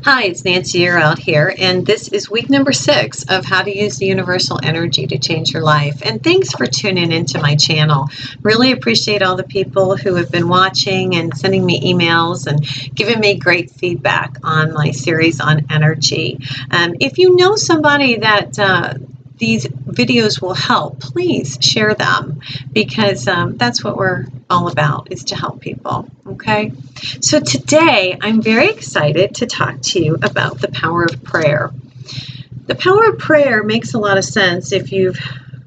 Hi, it's Nancy. You're out here, and this is week number 6 of how to use the universal energy to change your life. And thanks for tuning into my channel. Really appreciate all the people who have been watching and sending me emails and giving me great feedback on my series on energy. If you know somebody that these videos will help, please share them because that's what we're all about, is to help people. Okay, so today I'm very excited to talk to you about the power of prayer. The power of prayer makes a lot of sense if you've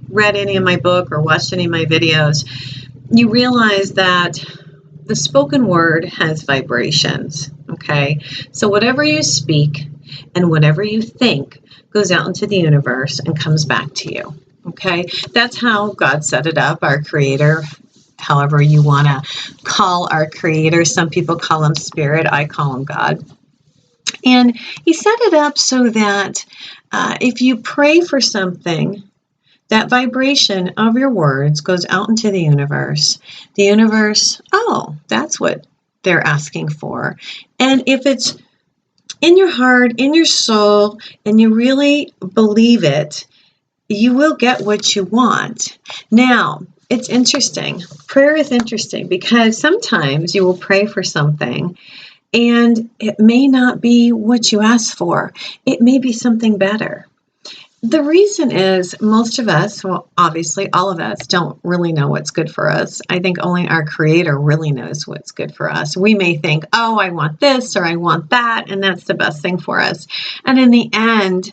read any of my book or watched any of my videos. You realize that the spoken word has vibrations. Okay, so whatever you speak and whatever you think goes out into the universe and comes back to you. Okay, that's how God set it up, our creator. However you want to call our creator. Some people call him spirit. I call him God. And he set it up so that if you pray for something, that vibration of your words goes out into the universe. The universe, oh, that's what they're asking for. And if it's in your heart, in your soul, and you really believe it, you will get what you want. Now, it's interesting. Prayer is interesting because sometimes you will pray for something and it may not be what you asked for. It may be something better. The reason is most of us, well, obviously all of us, don't really know what's good for us. I think only our creator really knows what's good for us. We may think, oh, I want this or I want that, and that's the best thing for us. And in the end,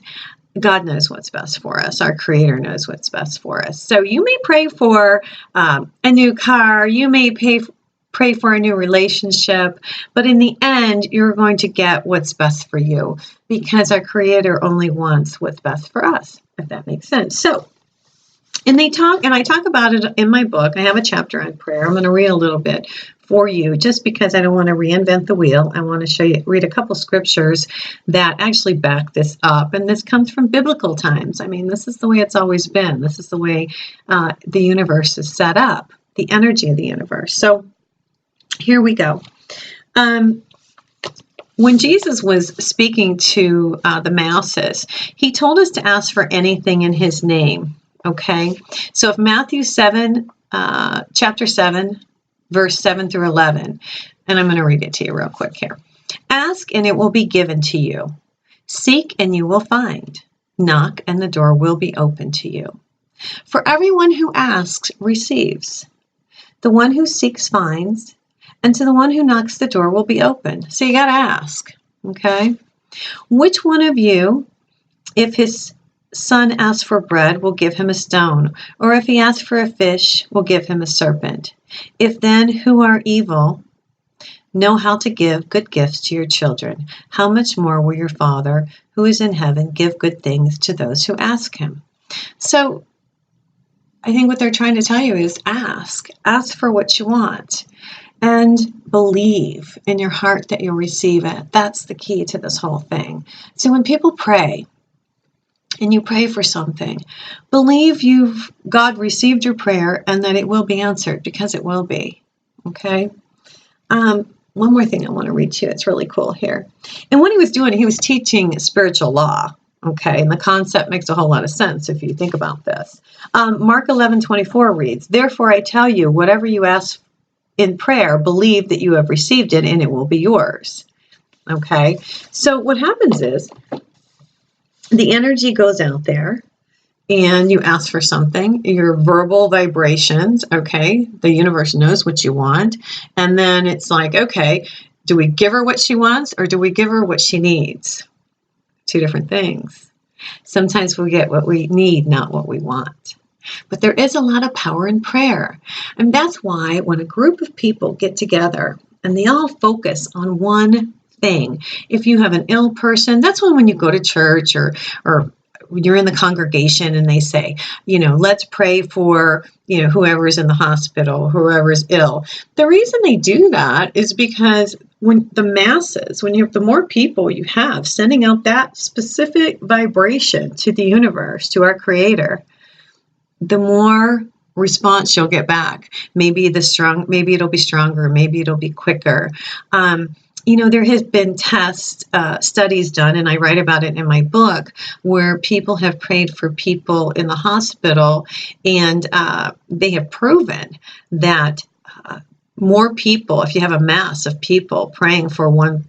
God knows what's best for us. Our creator knows what's best for us. So you may pray for a new car. You may pray for a new relationship. But in the end, you're going to get what's best for you because our creator only wants what's best for us, if that makes sense. So, and I talk about it in my book. I have a chapter on prayer. I'm going to read a little bit for you just because I don't want to reinvent the wheel. I want to read a couple scriptures that actually back this up. And this comes from biblical times. I mean, this is the way it's always been. This is the way the universe is set up, the energy of the universe. So here we go. When Jesus was speaking to the masses, he told us to ask for anything in his name. Okay, so if Matthew 7, chapter 7, verse 7 through 11, and I'm going to read it to you real quick here. Ask and it will be given to you. Seek and you will find. Knock and the door will be open to you. For everyone who asks receives. The one who seeks finds. And to the one who knocks, the door will be open. So you got to ask. Okay. Which one of you, if his son asks for bread, will give him a stone, or if he asks for a fish, will give him a serpent? If then, who are evil, know how to give good gifts to your children, how much more will your Father, who is in heaven, give good things to those who ask him? So I think what they're trying to tell you is ask for what you want. And believe in your heart that you'll receive it. That's the key to this whole thing. So when people pray, and you pray for something, believe God received your prayer and that it will be answered, because it will be. Okay? One more thing I want to read to you. It's really cool here. And what he was doing, he was teaching spiritual law. Okay, and the concept makes a whole lot of sense if you think about this. Mark 11:24 reads, "Therefore I tell you, whatever you ask in prayer, believe that you have received it and it will be yours." Okay, so what happens is the energy goes out there and you ask for something, your verbal vibrations, okay, the universe knows what you want. And then it's like, okay, do we give her what she wants or do we give her what she needs? Two different things. Sometimes we get what we need, not what we want. But there is a lot of power in prayer. And that's why when a group of people get together and they all focus on one thing, if you have an ill person, that's when you go to church or you're in the congregation and they say, let's pray for, whoever's in the hospital, whoever's ill. The reason they do that is because when the masses, the more people you have sending out that specific vibration to the universe, to our creator, the more response you'll get back. Maybe it'll be stronger, maybe it'll be quicker. There has been studies done, and I write about it in my book, where people have prayed for people in the hospital, and they have proven that more people, if you have a mass of people praying for one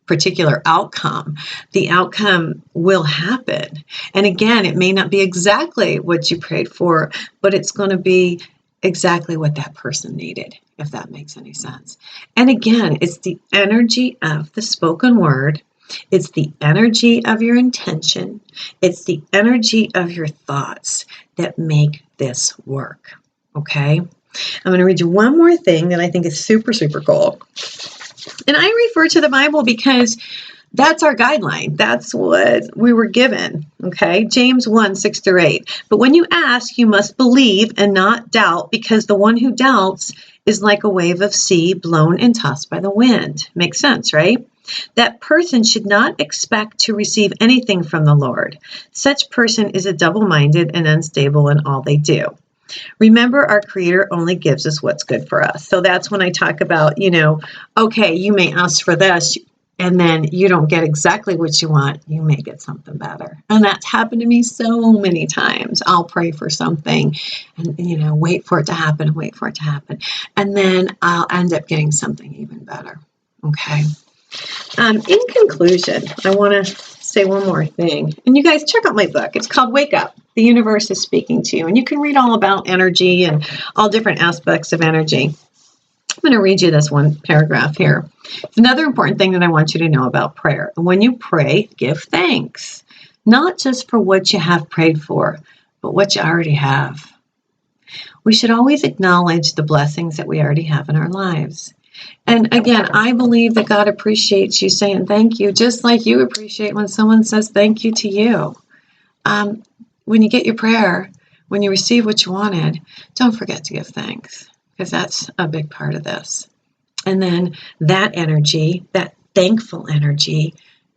particular outcome, the outcome will happen. And again, it may not be exactly what you prayed for, but it's going to be exactly what that person needed, if that makes any sense. And again, it's the energy of the spoken word. It's the energy of your intention. It's the energy of your thoughts that make this work. Okay? I'm going to read you one more thing that I think is super, super cool. And I refer to the Bible because that's our guideline. That's what we were given. Okay. James 1:6-8. But when you ask, you must believe and not doubt, because the one who doubts is like a wave of sea blown and tossed by the wind. Makes sense, right? That person should not expect to receive anything from the Lord. Such person is a double-minded and unstable in all they do. Remember, our Creator only gives us what's good for us. So that's when I talk about, okay, you may ask for this, and then you don't get exactly what you want. You may get something better. And that's happened to me so many times. I'll pray for something and, wait for it to happen, wait for it to happen. And then I'll end up getting something even better. Okay. In conclusion, I want to say one more thing. And you guys, check out my book. It's called Wake Up. The Universe is Speaking to You. And you can read all about energy and all different aspects of energy. I'm going to read you this one paragraph here. It's another important thing that I want you to know about prayer. When you pray, give thanks, not just for what you have prayed for, but what you already have. We should always acknowledge the blessings that we already have in our lives. And again, I believe that God appreciates you saying thank you, just like you appreciate when someone says thank you to you. When you get your prayer, when you receive what you wanted, don't forget to give thanks, because that's a big part of this. And then that energy, that thankful energy,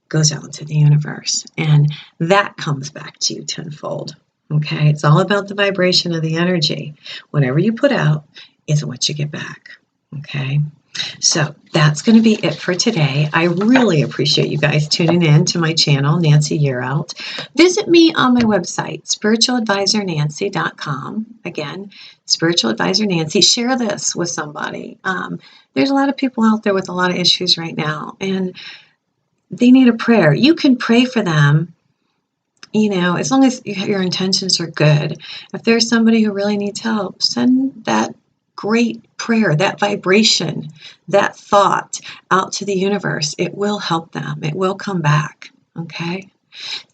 goes out into the universe, and that comes back to you tenfold. Okay, it's all about the vibration of the energy. Whatever you put out is what you get back. Okay. So that's going to be it for today. I really appreciate you guys tuning in to my channel, Nancy Year Out. Visit me on my website, spiritualadvisornancy.com. Again, Spiritual Advisor Nancy. Share this with somebody. There's a lot of people out there with a lot of issues right now, and they need a prayer. You can pray for them, as long as your intentions are good. If there's somebody who really needs help, send that great prayer, that vibration, that thought out to the universe. It will help them. It will come back. Okay.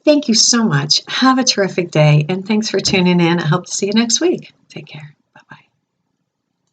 Thank you so much. Have a terrific day. And thanks for tuning in. I hope to see you next week. Take care. Bye-bye.